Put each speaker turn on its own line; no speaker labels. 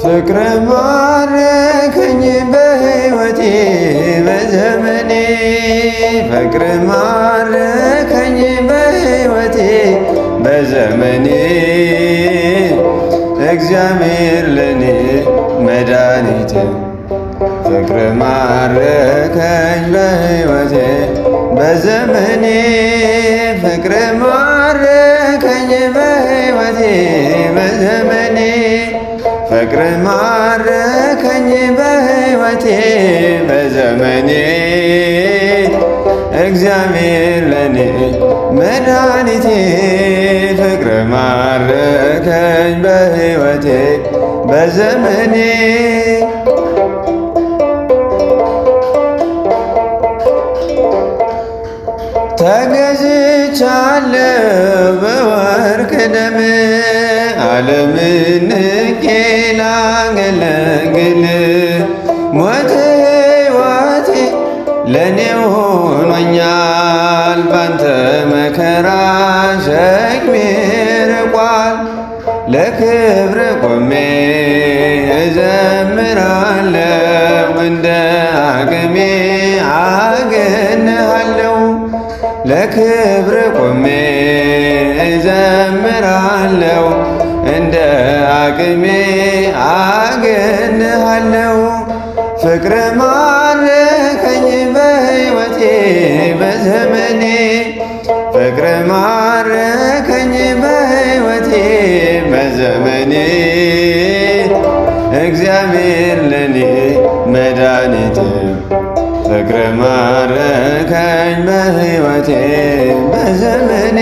ፍቅር ማረከኝ በሕይወቴ በዘመኔ ፍቅር ማረከኝ በሕይወቴ በዘመኔ እግዚአብሔር ለኔ መድኃኒቴ ፍቅር ማረከኝ በሕይወቴ በዘመኔ ፍቅር ማረከኝ በሕይወቴ በዘመኔ ፍቅር ማረከኝ በሕይወቴ በዘመኔ እግዚአብሔር ለኔ መድኃኒቴ ፍቅር ማረከኝ በሕይወቴ በዘመኔ ተገዝቻለሁ በወርቅ ደም ዓለምን ንቄ ላገለግል ሞት ሕይወቴ ለኔ ሆኖኛል ባንተ መከራ ሸክሜ ርቋል ለክብር ቆሜ እዘምራለሁ እንደ አቅሜ አገንሃለሁ ለክብር ቆሜ እዘምራለሁ እንደ አቅሜ አገንሃለሁ ፍቅር ማረከኝ በሕይወቴ በዘመኔ ፍቅር ማረከኝ በሕይወቴ በዘመኔ እግዚአብሔር ለኔ መድኃኒቴ ፍቅር ማረከኝ በሕይወቴ በዘመኔ